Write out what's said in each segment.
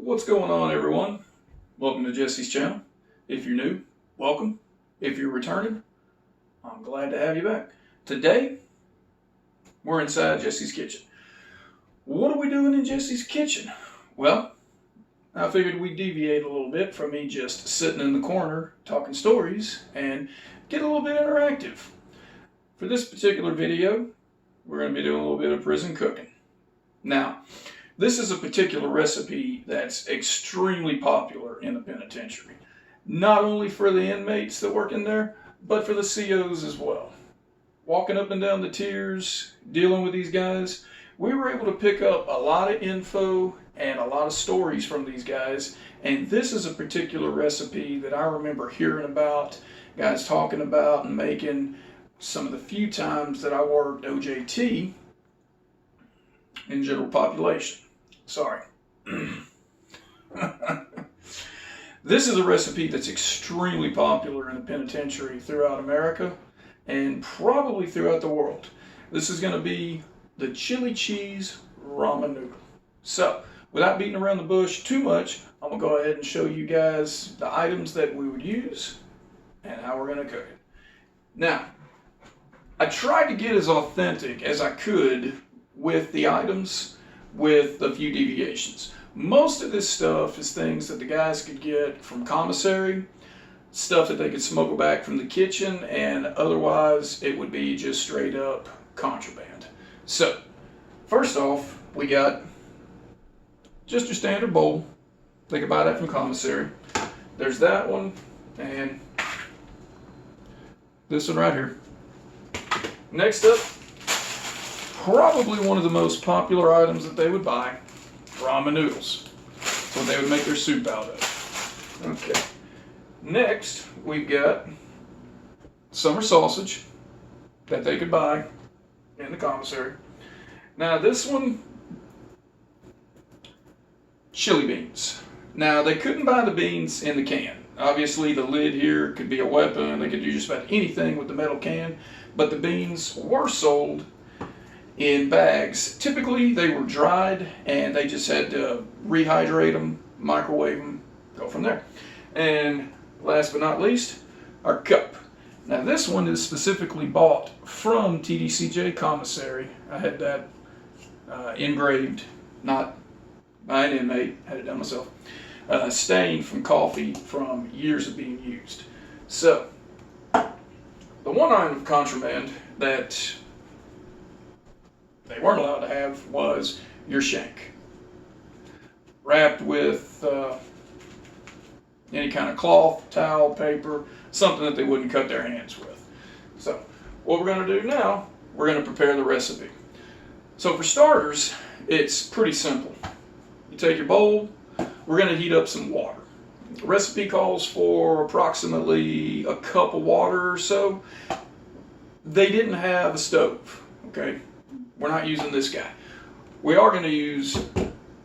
What's going on, everyone? Welcome to Jesse's channel. If you're new, welcome. If you're returning, I'm glad to have you back. Today, we're inside Jesse's kitchen. What are we doing in Jesse's kitchen? Well, I figured we'd deviate a little bit from me just sitting in the corner talking stories and get a little bit interactive. For this particular video, we're going to be doing a little bit of prison cooking. Now, this is a particular recipe that's extremely popular in the penitentiary. Not only for the inmates that work in there, but for the COs as well. Walking up and down the tiers, dealing with these guys, we were able to pick up a lot of info and a lot of stories from these guys. And this is a particular recipe that I remember hearing about, guys talking about and making some of the few times that I worked OJT in general population. Sorry. This is a recipe that's extremely popular in the penitentiary throughout America and probably throughout the world. This is going to be the chili cheese ramen noodle. So, without beating around the bush too much, I'm going to go ahead and show you guys the items that we would use and how we're going to cook it. Now, I tried to get as authentic as I could with the items, with a few deviations. Most of this stuff is things that the guys could get from commissary, stuff that they could smuggle back from the kitchen, and otherwise it would be just straight up contraband. So, first off, we got just your standard bowl. They could buy that from commissary. There's that one, and this one right here. Next up, probably one of the most popular items that they would buy, ramen noodles. That's what they would make their soup out of. Okay. Next, we've got summer sausage that they could buy in the commissary. Now this one, chili beans. Now they couldn't buy the beans in the can. Obviously the lid here could be a weapon. They could do just about anything with the metal can, but the beans were sold in bags. Typically they were dried and they just had to rehydrate them, microwave them, go from there. And last but not least, our cup. Now this one is specifically bought from TDCJ commissary. I had that engraved, not by an inmate, had it done myself. Stained from coffee from years of being used. So, the one item of contraband that they weren't allowed to have was your shank. Wrapped with any kind of cloth, towel, paper, something that they wouldn't cut their hands with. So, what we're going to do now, we're going to prepare the recipe. So for starters, it's pretty simple. You take your bowl, we're going to heat up some water. The recipe calls for approximately a cup of water or so. They didn't have a stove, okay? We're not using this guy. We are going to use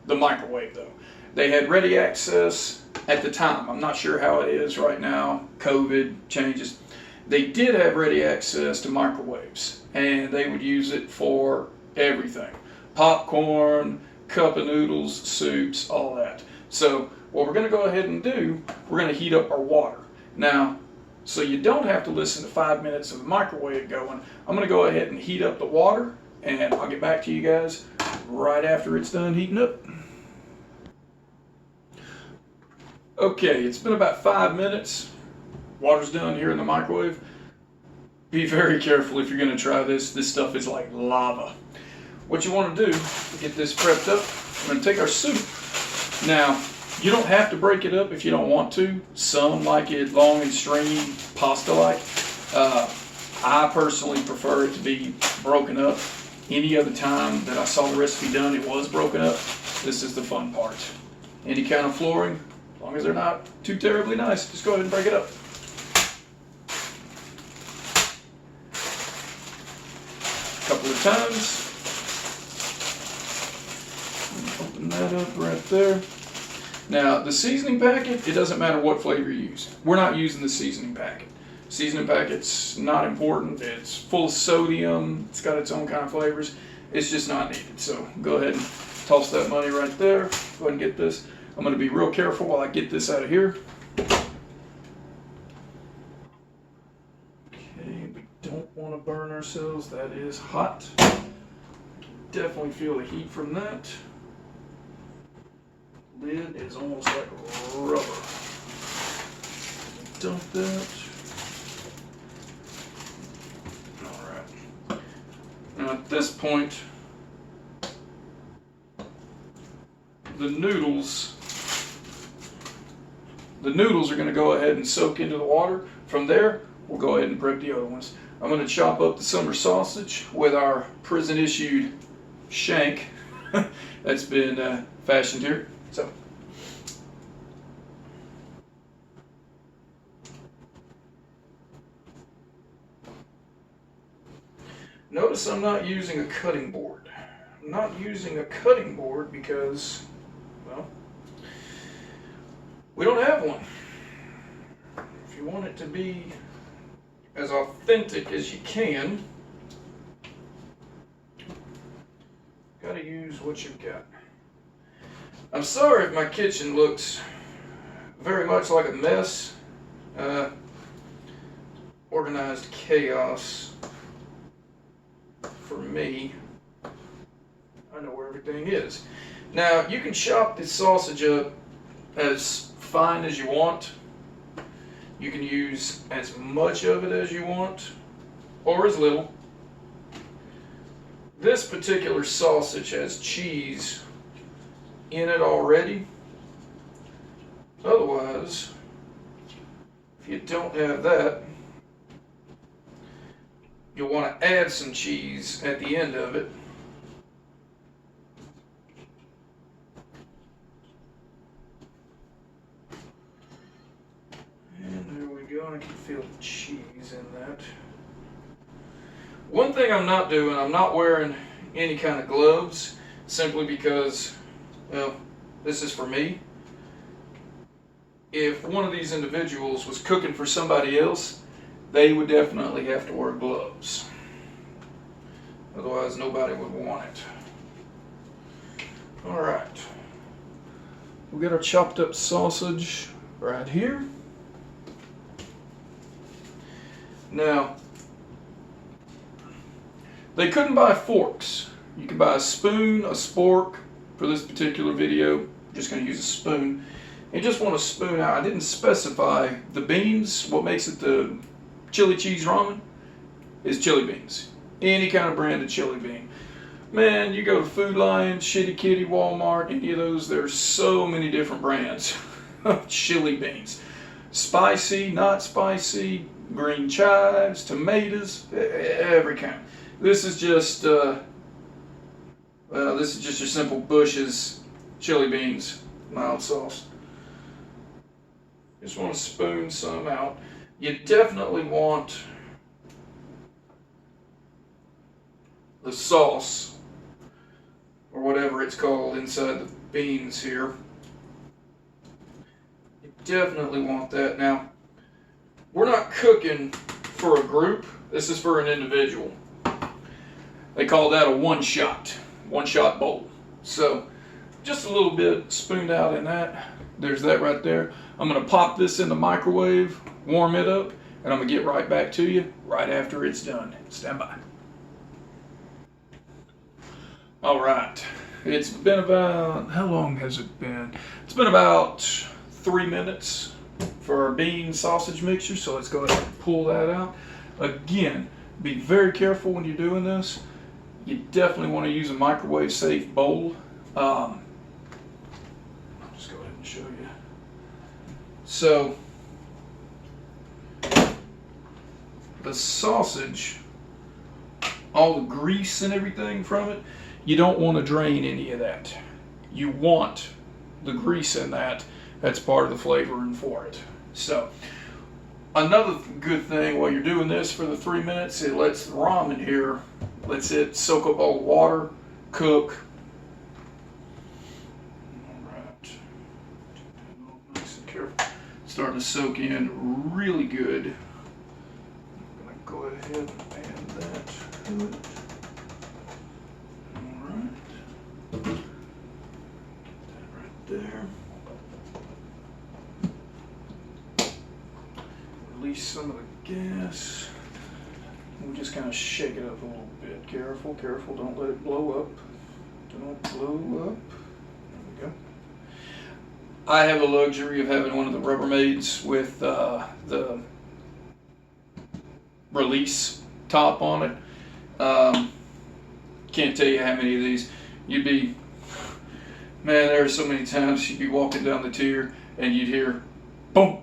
the microwave though. They had ready access at the time. I'm not sure how it is right now. COVID changes. They did have ready access to microwaves and they would use it for everything. Popcorn, cup of noodles, soups, all that. So what we're going to go ahead and do, we're going to heat up our water. Now, so you don't have to listen to 5 minutes of the microwave going, I'm going to go ahead and heat up the water and I'll get back to you guys right after it's done heating up. Okay, it's been about 5 minutes. Water's done here in the microwave. Be very careful if you're going to try this. This stuff is like lava. What you want to do to get this prepped up, we're going to take our soup. Now, you don't have to break it up if you don't want to. Some like it long and stringy, pasta-like. I personally prefer it to be broken up. Any other time that I saw the recipe done, it was broken up. This is the fun part. Any kind of flooring, as long as they're not too terribly nice, just go ahead and break it up. A couple of times. Open that up right there. Now, the seasoning packet, it doesn't matter what flavor you use. We're not using the seasoning packet. Seasoning packet's not important. It's full of sodium. It's got its own kind of flavors. It's just not needed. So go ahead and toss that money right there. Go ahead and get this. I'm going to be real careful while I get this out of here. Okay, we don't want to burn ourselves. That is hot. Definitely feel the heat from that. Lid is almost like rubber. Dump that. Alright. Now at this point, the noodles are going to go ahead and soak into the water. From there, we'll go ahead and prep the other ones. I'm going to chop up the summer sausage with our prison-issued shank that's been fashioned here. So, notice I'm not using a cutting board. I'm not using a cutting board because, well, we don't have one. If you want it to be as authentic as you can, gotta use what you've got. I'm sorry if my kitchen looks very much like a mess. Organized chaos for me. I know where everything is. Now, you can chop this sausage up as fine as you want. You can use as much of it as you want, or as little. This particular sausage has cheese in it already. Otherwise, if you don't have that, you'll want to add some cheese at the end of it. And there we go, I can feel the cheese in that. One thing I'm not doing, I'm not wearing any kind of gloves, simply because, well, this is for me. If one of these individuals was cooking for somebody else, they would definitely have to wear gloves. Otherwise, nobody would want it. All right. We'll get our chopped up sausage right here. Now, they couldn't buy forks. You can buy a spoon, a spork. For this particular video, I'm just going to use a spoon. You just want to spoon out. I didn't specify the beans. What makes it the chili cheese ramen is chili beans. Any kind of brand of chili bean. Man, you go to Food Lion, Shitty Kitty, Walmart, any of those, there's so many different brands of chili beans. Spicy, not spicy, green chives, tomatoes, every kind. This is just your simple Bush's chili beans, mild sauce. Just want to spoon some out. You definitely want the sauce, or whatever it's called, inside the beans here. You definitely want that. Now, we're not cooking for a group. This is for an individual. They call that a one-shot bowl. So, just a little bit spooned out in that. There's that right there. I'm going to pop this in the microwave, warm it up, and I'm going to get right back to you right after it's done. Stand by. All right. It's been about, how long has it been? It's been about 3 minutes for our bean sausage mixture, so let's go ahead and pull that out. Again, be very careful when you're doing this. You definitely want to use a microwave safe bowl. I'll just go ahead and show you. So, the sausage, all the grease and everything from it, you don't want to drain any of that. You want the grease in that. That's part of the flavoring for it. So, another good thing while you're doing this for the 3 minutes, it lets the ramen here, lets it soak up all the water, cook. Alright. Nice and careful. Starting to soak in really good. I'm going to go ahead and add that to it. Alright. Get that right there. release some of the gas. We'll just kind of shake it up a little bit. Careful, careful, don't let it blow up. Don't blow up. There we go. I have the luxury of having one of the Rubbermaids with the release top on it. Can't tell you how many of these you'd be, man, there are so many times you'd be walking down the tier and you'd hear, boom.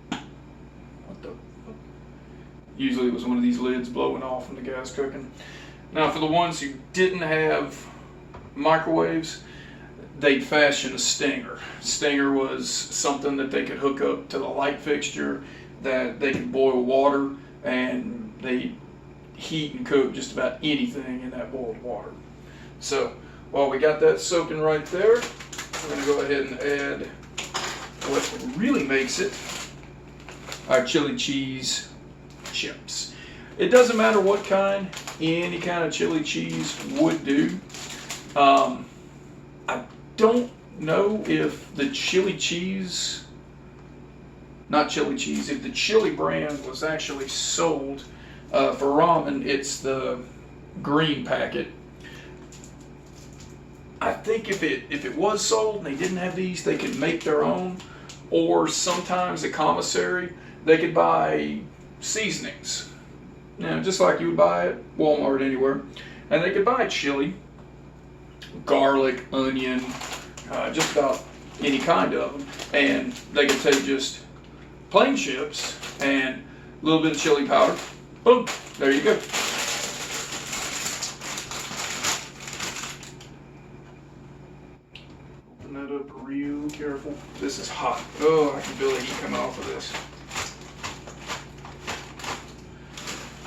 What the fuck? Usually it was one of these lids blowing off from the gas cooking. Now for the ones who didn't have microwaves, they'd fashion a stinger. Stinger was something that they could hook up to the light fixture, that they could boil water, and they heat and cook just about anything in that boiled water. So while we got that soaking right there, we're going to go ahead and add what really makes it, our chili cheese chips. It doesn't matter what kind, any kind of chili cheese would do. I don't know if the chili cheese, not chili cheese, if the chili brand was actually sold for ramen. It's the green packet. I think if it was sold and they didn't have these, they could make their own, or sometimes a commissary, they could buy seasonings, you know, just like you would buy at Walmart anywhere, and they could buy chili, garlic, onion, just about any kind of them, and they could take just plain chips and a little bit of chili powder. Boom, there you go. Open that up real careful. This is hot. Oh, I can feel the heat coming off of this.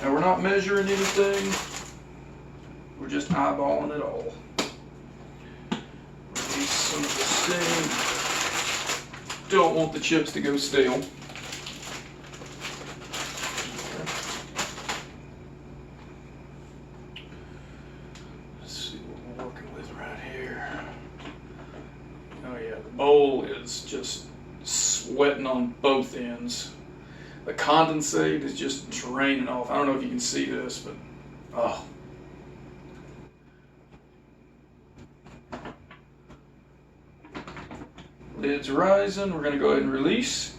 Now we're not measuring anything. We're just eyeballing it all. Release some of the steam. Don't want the chips to go stale. Bowl is just sweating on both ends. The condensate is just draining off. I don't know if you can see this, but oh. Lid's rising. We're going to go ahead and release.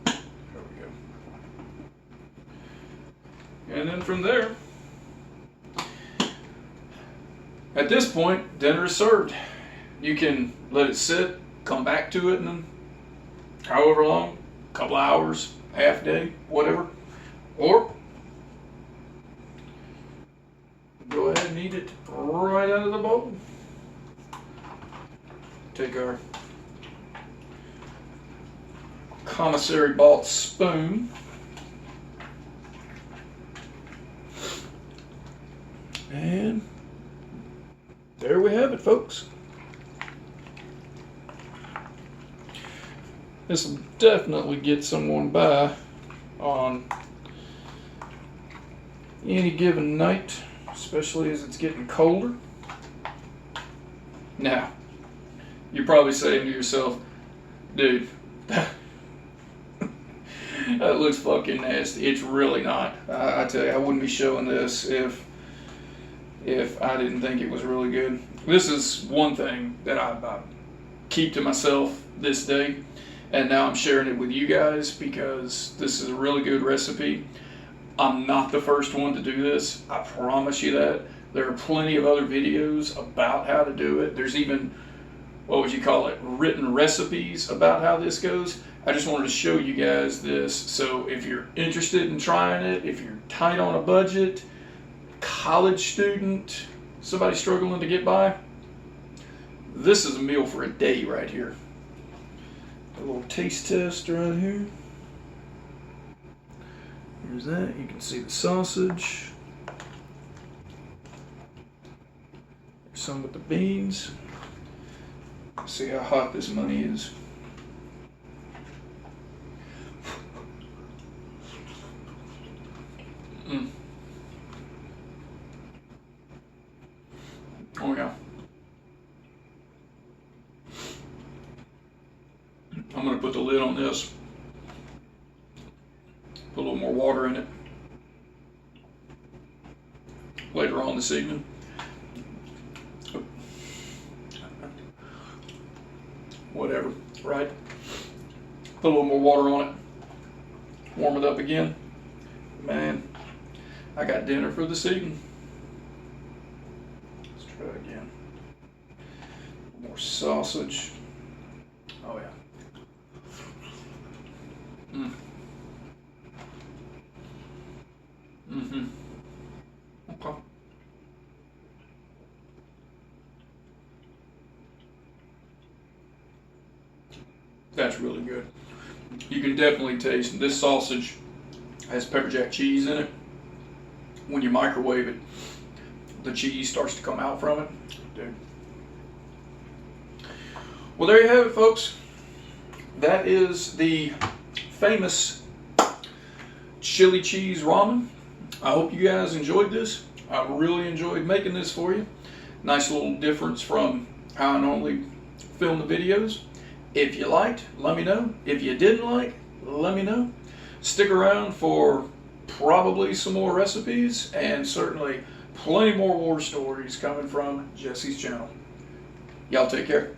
There we go. And then from there, at this point, dinner is served. You can let it sit, come back to it, and then however long, a couple hours, half day, whatever. Or go ahead and eat it right out of the bowl. Take our commissary bought spoon. And there we have it, folks. This will definitely get someone by on any given night, especially as it's getting colder. Now, you're probably saying to yourself, dude, that looks fucking nasty. It's really not. I tell you, I wouldn't be showing this if I didn't think it was really good. This is one thing that I keep to myself this day. And now I'm sharing it with you guys because this is a really good recipe. I'm not the first one to do this. I promise you that. There are plenty of other videos about how to do it. There's even, what would you call it, written recipes about how this goes. I just wanted to show you guys this. So if you're interested in trying it, if you're tight on a budget, college student, somebody struggling to get by, this is a meal for a day right here. A little taste test right here. Here's that. You can see the sausage. There's some with the beans. See how hot this money is. Oh yeah. I'm going to put the lid on this Put a little more water in it later on this evening. Whatever, right? Put a little more water on it. Warm it up again. Man, I got dinner for this evening. Let's try again. More sausage. Oh yeah. Okay. That's really good. You can definitely taste this sausage has pepper jack cheese in it. When you microwave it, the cheese starts to come out from it. Dude. Well, there you have it, folks. That is the famous chili cheese ramen. I hope you guys enjoyed this. I really enjoyed making this for you. Nice little difference from how I normally film the videos. If you liked, let me know. If you didn't like, let me know. Stick around for probably some more recipes and certainly plenty more war stories coming from Jesse's channel. Y'all take care.